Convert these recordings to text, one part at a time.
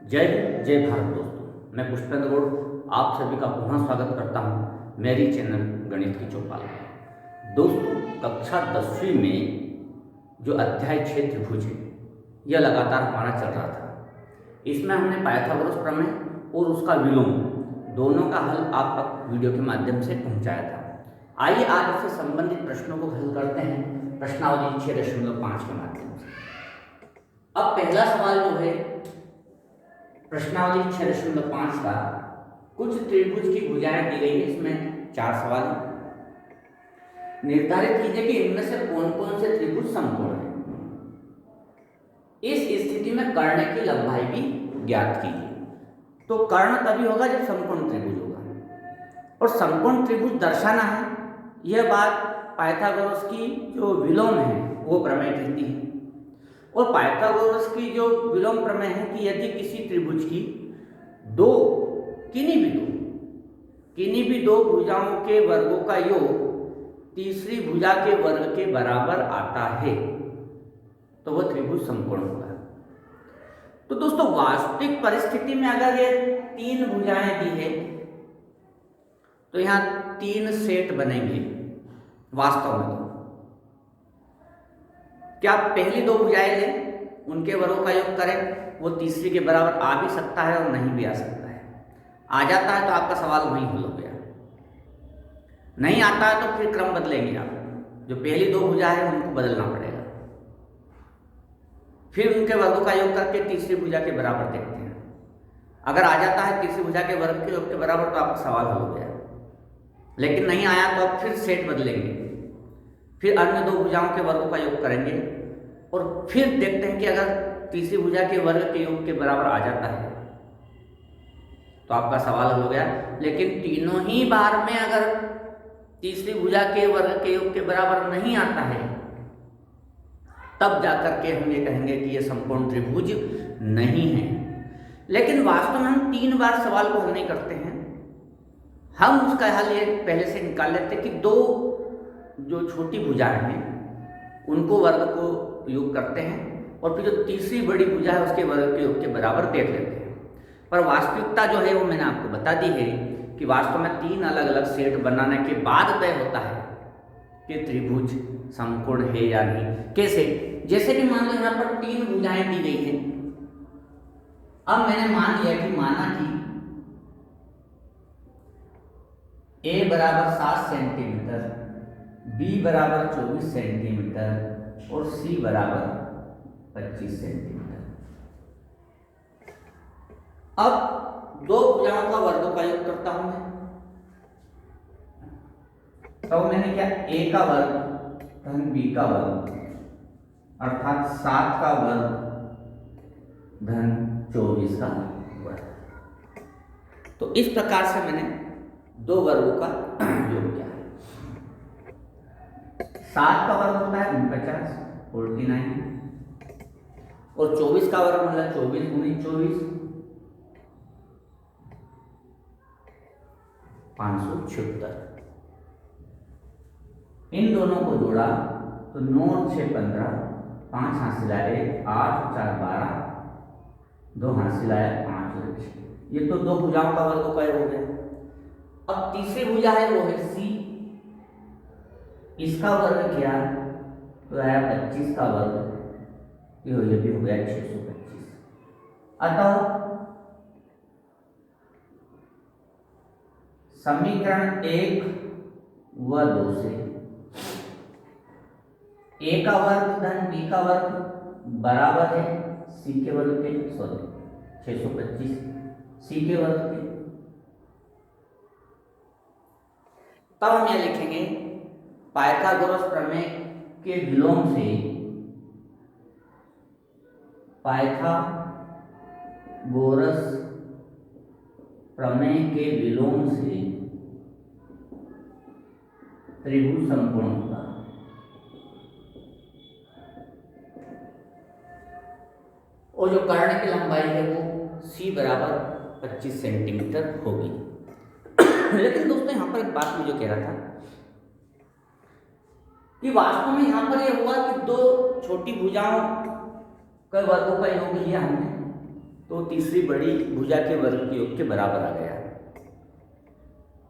जय हिंद, जय भारत दोस्तों। मैं पुष्पेंद्र गौड़ आप सभी का पुनः स्वागत करता हूं मेरी चैनल गणित की चौपाल में। दोस्तों, कक्षा 10वीं में जो अध्याय 6 त्रिभुज है यह लगातार हमारा चल रहा था। इसमें हमने पाइथागोरस प्रमेय और उसका विलोम दोनों का हल आप तक वीडियो के माध्यम से पहुंचाया था। आइए आज इससे संबंधित प्रश्नों को हल करते हैं प्रश्नावली 6.5 के माध्यम से। अब पहला सवाल जो है प्रश्नावली 6.5 का, कुछ त्रिभुज की भुजाएं दी गई है। इसमें 4 सवाल हैं। निर्धारित कीजिए कि इनमें से कौन कौन से त्रिभुज समकोण हैं। इस स्थिति में कर्ण की लंबाई भी ज्ञात कीजिए। तो कर्ण तभी होगा जब समकोण त्रिभुज होगा, और समकोण त्रिभुज दर्शाना है। यह बात पाइथागोरस की जो विलोम है वो प्रमेय कहती है। और पाइथागोरस की जो विलोम प्रमेय है कि यदि किसी त्रिभुज की किन्हीं भी दो भुजाओं के वर्गों का योग तीसरी भुजा के वर्ग के बराबर आता है तो वह त्रिभुज समकोण होगा। तो दोस्तों, वास्तविक परिस्थिति में अगर ये 3 भुजाएं दी है तो यहां 3 सेट बनेंगे। वास्तव में क्या आप पहली 2 भुजाएं लें, उनके वर्गों का योग करें, वो तीसरी के बराबर आ भी सकता है और नहीं भी आ सकता है। आ जाता है तो आपका सवाल वहीं हल हो गया, नहीं आता है तो फिर क्रम बदलेंगे आप। जो पहली 2 भुजा है उनको बदलना पड़ेगा, फिर उनके वर्गों का योग करके तीसरी भुजा के बराबर देखते हैं। अगर आ जाता है तीसरी भुजा के वर्ग के योग के बराबर तो आपका सवाल हल हो गया। लेकिन नहीं आया तो आप फिर सेट बदलेंगे, फिर अन्य 2 भुजाओं के वर्गों का योग करेंगे और फिर देखते हैं कि अगर तीसरी भुजा के वर्ग के योग के बराबर आ जाता है तो आपका सवाल हल हो गया। लेकिन तीनों ही बार में अगर तीसरी भुजा के वर्ग के योग के बराबर नहीं आता है तब जाकर के हम ये कहेंगे कि ये समकोण त्रिभुज नहीं है। लेकिन वास्तव में हम 3 बार सवाल को हल नहीं करते हैं। हम उसका हल ये पहले से निकाल लेते हैं कि 2 जो छोटी भुजाएं हैं उनको वर्ग को योग करते हैं और फिर जो तीसरी बड़ी भुजा है उसके वर्ग के योग के बराबर देख लेते हैं। पर वास्तविकता जो है वो मैंने आपको बता दी है कि वास्तव में 3 अलग अलग सेट बनाने के बाद तय होता है कि त्रिभुज समकोण है या नहीं। कैसे? जैसे कि मान लो यहाँ पर 3 भुजाएं दी गई हैं। अब मैंने माना कि ए बराबर 7 सेंटीमीटर, बी बराबर 24 सेंटीमीटर और सी बराबर 25 सेंटीमीटर। अब 2 भुजाओं का वर्गों का योग करता हूं मैं। तो मैंने क्या, a का वर्ग धन b का वर्ग अर्थात 7 का वर्ग धन 24 का वर्ग। तो इस प्रकार से मैंने 2 वर्गों का योग किया है। 7 का वर्ग होता है 49 और 24 का वर्ग मतलब 24 गुणित 24 576। इन दोनों को जोड़ा तो 9 और 6 15, 5 हासिल आए 8 और 4 12, 2 हासिल आए 5 और 6। ये तो 2 भुजाओं का वर्ग का योग हो गया। अब तीसरी भुजा है वो है सी, इसका वर्ग किया तो आया 25 का वर्ग, ये भी हो गया 625। अतः समीकरण 1 व 2 से a का वर्ग धन b का वर्ग बराबर है c के वर्ग के 625 c के वर्ग के। तब हम यह लिखेंगे पाइथागोरस प्रमेय के विलोम से, पाइथागोरस प्रमेय के विलोम से त्रिभुज समकोण होगा। और जो कर्ण की लंबाई है वो c बराबर 25 सेंटीमीटर होगी। लेकिन दोस्तों, यहां पर एक बात मुझे कह रहा था कि वास्तव में यहां पर यह हुआ कि 2 छोटी भुजाओं का वर्गों का योग लिया हमने, तो तीसरी बड़ी भुजा के वर्ग के योग के बराबर आ गया।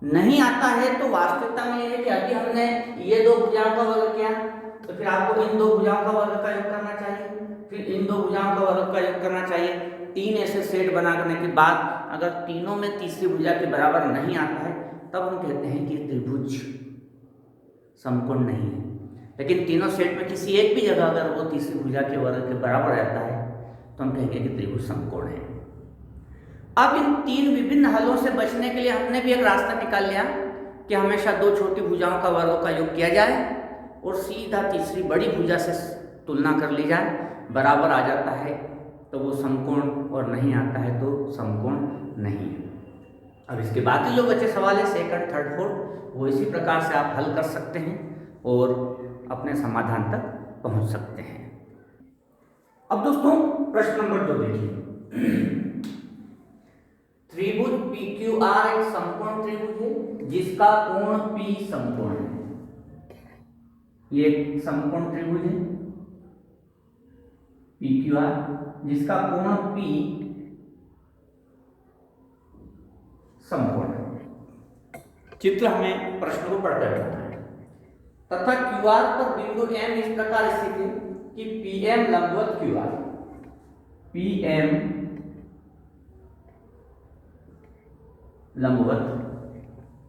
नहीं आता है तो वास्तविकता में ये है कि अभी हमने ये दो भुजाओं का वर्ग किया तो फिर आपको इन दो भुजाओं का वर्ग का योग करना चाहिए, फिर इन दो भुजाओं का वर्ग का योग करना चाहिए। 3 ऐसे सेट बनाने के बाद अगर तीनों में तीसरी भुजा के बराबर नहीं आता है तब हम कहते हैं कि त्रिभुज समकोण नहीं है। लेकिन तीनों सेट में किसी एक भी जगह अगर वो तीसरी भुजा के वर्ग के बराबर रहता है तो हम कहेंगे कि त्रिभुज समकोण है। अब इन 3 विभिन्न हलों से बचने के लिए हमने भी एक रास्ता निकाल लिया कि हमेशा 2 छोटी भुजाओं का वर्गों का योग किया जाए और सीधा तीसरी बड़ी भुजा से तुलना कर ली जाए। बराबर आ जाता है तो वो समकोण और नहीं आता है तो समकोण नहीं है। अब इसके बाकी जो बचे सवाल है सेकंड, थर्ड, फोर्थ, वो इसी प्रकार से आप हल कर सकते हैं और अपने समाधान तक पहुंच सकते हैं। अब दोस्तों प्रश्न नंबर 2 देखिए। त्रिभुज PQR एक समकोण त्रिभुज है जिसका कोण P समकोण है। ये एक समकोण त्रिभुज है PQR जिसका कोण P समकोण है। चित्र हमें प्रश्न को पढ़कर बनाना है। तथा QR पर बिंदु M इस प्रकार स्थित है कि PM लंबवत QR, PM लंबवत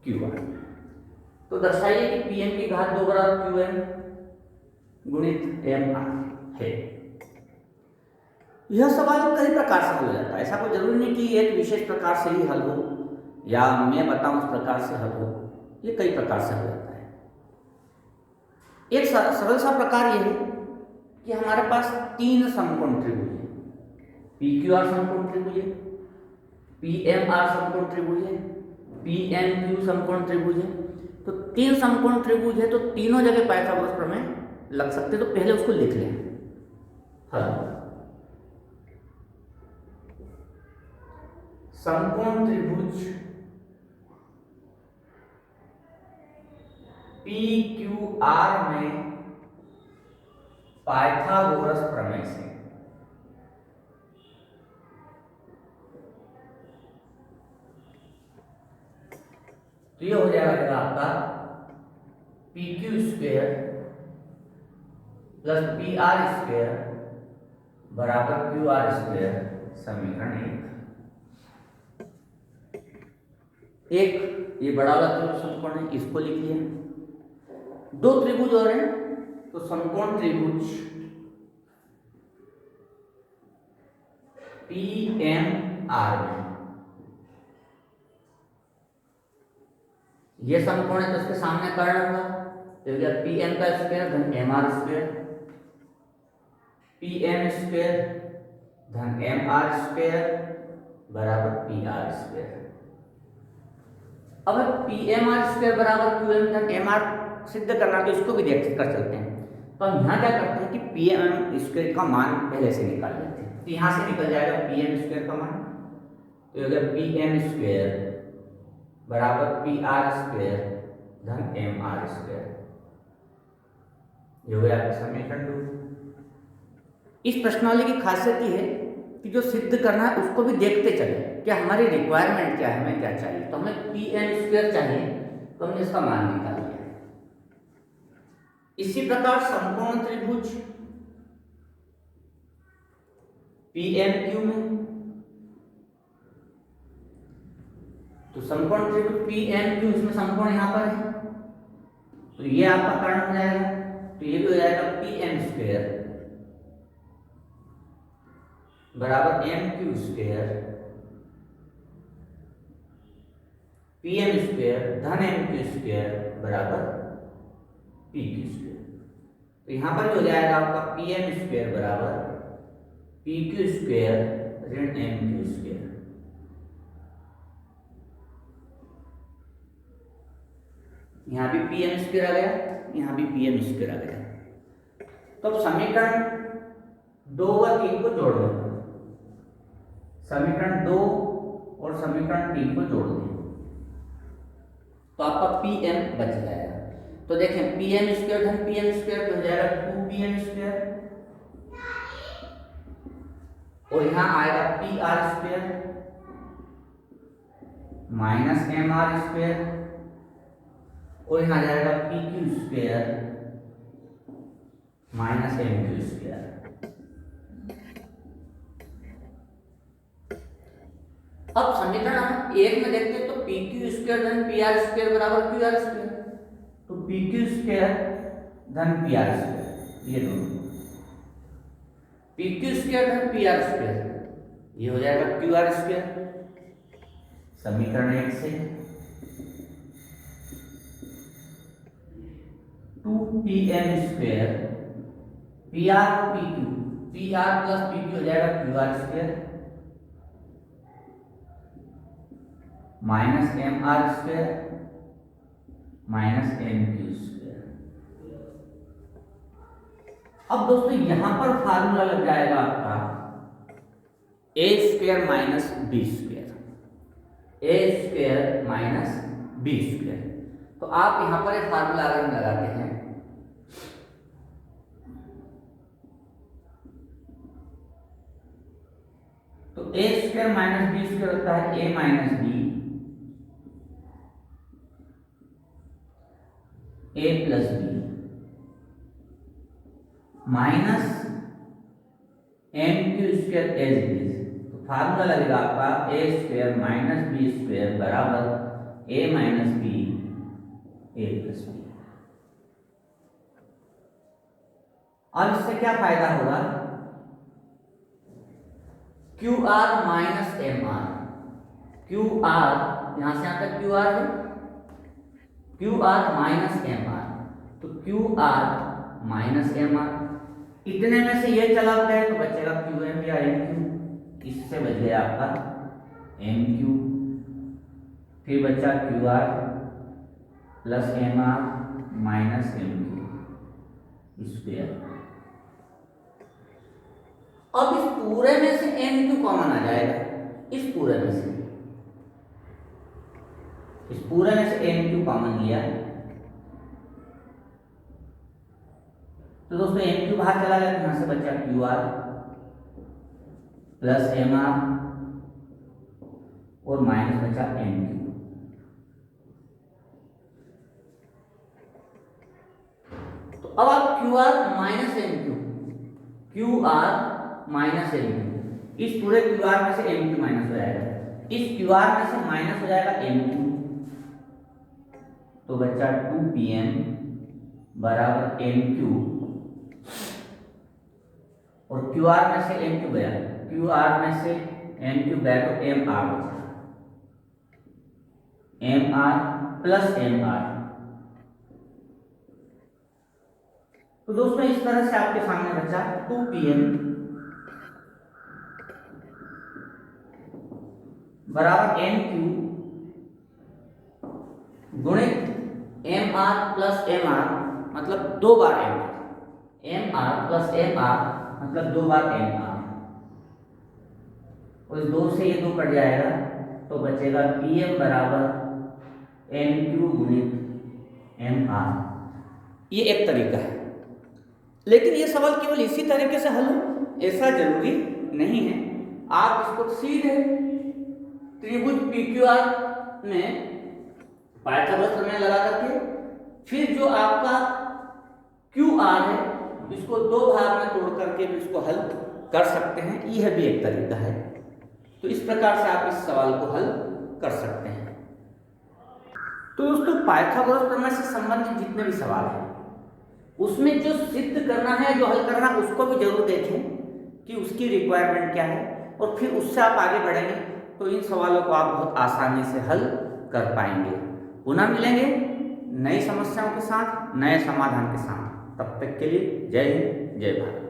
QR। तो दर्शाइए कि PM की घात 2 बराबर QM गुणित MR है। यह सवाल कई प्रकार से हो जाता है, ऐसा कोई जरूरी नहीं कि एक विशेष प्रकार से ही हल हो या मैं बताऊं उस प्रकार से हल हो, ये कई प्रकार से हो जाता है। एक सरल सा प्रकार यह है कि हमारे पास 3 समकोण त्रिभुज है, PQR समकोण त्रिभुज है, PMR समकोण त्रिभुज है, PNQ समकोण त्रिभुज है। तो 3 समकोण त्रिभुज है तो तीनों जगह पाइथागोरस प्रमेय लग सकते, तो पहले उसको लिख लें। हाँ, समकोण त्रिभुज PQR में पाइथागोरस प्रमेय से तो ये हो जाएगा आपका PQ square plus PR square बराबर QR स्क्वायर समीकरण 1। ये बड़ा वाला त्रिभुज समकोण है, इसको लिख लिया। 2 त्रिभुज और हैं तो समकोण त्रिभुज PMR में ये समकोण है तो इसके सामने कर्ण होगा तो हो गया PM का स्क्वायर धन MR स्क्वायर, PM स्क्वायर धन MR स्क्वायर बराबर PR स्क्वायर। अब PMR स्क्वायर बराबर QM धन MR सिद्ध करना तो इसको भी देख कर चलते हैं। तो हम यहाँ क्या करते हैं कि PM स्क्वायर का मान पहले से निकाल लेते हैं। तो यहाँ से निकल जाएगा PM स्क्वायर का मान, तो हो गया PM स्क्वायर बराबर PR स्क्वायर धन MR स्क्वायर। ये हो गया आपका समीकरण 2। इस प्रश्नावली की खासियत ये है कि जो सिद्ध करना है उसको भी देखते चले कि हमारी रिक्वायरमेंट क्या है, हमें क्या चाहिए। तो हमें PM स्क्वायर चाहिए तो हमने इसका मान निकाल लिया। इसी प्रकार समकोण त्रिभुज PMQ में तो समकोण त्रिभुज PMQ इसमें समकोण यहाँ पर है तो ये आपका कर्ण हो जाएगा। तो ये भी हो जाएगा PM स्क्वायर बराबर MQ स्क्वायर PM स्क्वायर धन MQ स्क्वायर बराबर PQ स्क्वायर। तो यहाँ पर जो हो जाएगा आपका PM स्क्वायर बराबर PQ स्क्वायर ऋण MQ स्क्वायर। यहाँ भी PM स्क्वायर आ गया, यहाँ भी PM स्क्वायर आ गया। तो अब समीकरण 2 व 3 को जोड़ दें, समीकरण 2 और समीकरण 3 को जोड़ दें तो आपका PM बच जाएगा। तो देखें PM स्क्वायर धन PM स्क्वायर तो हो जाएगा 2PM स्क्वायर और यहाँ आएगा P R square minus M R square और यहाँ जाएगा P Q square minus M Q square. अब समीकरण हम एक में देखते हैं तो पी क्यू स्क्वायर धन पी आर स्क्वायर बराबर क्यू आर स्क्वायर, तो पी क्यू स्क्वायर धन पी आर स्क्वायर ये दोनों, पी क्यू स्क्वायर धन पी आर स्क्वायर ये हो जाएगा क्यू आर स्क्वायर समीकरण एक से। 2pm square P R P Q, P R plus P Q हो जाएगा Q R square minus M R square minus M Q square. अब दोस्तों यहां पर फार्मूला लग जाएगा आपका A square minus B square, A square minus B square. तो आप यहां पर एक फार्मूला अगर हम लगाते हैं तो A square minus B square होता है A minus B A plus B minus M Q square as it is. तो फार्मूला लगेगा आपका A square minus B square बराबर A minus B A plus B. अब इससे क्या फायदा होगा, Q R minus M R, Q R यहां से यहां तक क्यू आर है, Q R minus M R, तो Q R minus M are इतने में से ये चला गया तो बचेगा क्यू एम या एम क्यू, इससे बच गया आपका एम क्यू, फिर बचा Q R plus M R minus M Q square. अब इस पूरे में से एम क्यू कॉमन आ जाएगा, इस पूरे में से, इस पूरे में से एम क्यू कॉमन लिया तो दोस्तों एम क्यू बाहर चला गया तो यहां से बचा Q R plus M R और माइनस बचा एम क्यू। तो अब आप Q R minus M Q, Q R minus M Q, इस पूरे क्यू आर में से एम क्यू माइनस हो जाएगा, इस क्यू आर में से माइनस हो जाएगा एम क्यू, तो बच्चा 2pm बराबर एम क्यू और क्यू आर में से एम क्यू गया, क्यू आर में से एम क्यू गया तो एम आर बचा, M R plus M R. तो दोस्तों इस तरह से आपके सामने बचा 2pm बराबर एम क्यू गुणित M R plus M R मतलब दो बार M R, M R plus M R मतलब दो बार एम आर, और इस दो से ये दो कट जाएगा तो बचेगा पी एम बराबर एम क्यू गुणित एम आर। ये एक तरीका है, लेकिन ये सवाल केवल इसी तरीके से हल हो ऐसा जरूरी नहीं है। आप इसको सीधे त्रिभुज पी क्यू आर में पाइथागोरस प्रमेय लगा करके फिर जो आपका क्यू आर है इसको दो भाग में तोड़ करके भी इसको हल कर सकते हैं, यह भी एक तरीका है। तो इस प्रकार से आप इस सवाल को हल कर सकते हैं। तो दोस्तों पाइथागोरस प्रमेय से संबंधित जितने भी सवाल हैं उसमें जो सिद्ध करना है, जो हल करना है, उसको भी जरूर देखें कि उसकी रिक्वायरमेंट क्या है, और फिर उससे आप आगे बढ़ेंगे तो इन सवालों को आप बहुत आसानी से हल कर पाएंगे। पुनः मिलेंगे नई समस्याओं के साथ, नए समाधान के साथ। तब तक के लिए जय हिंद, जय भारत।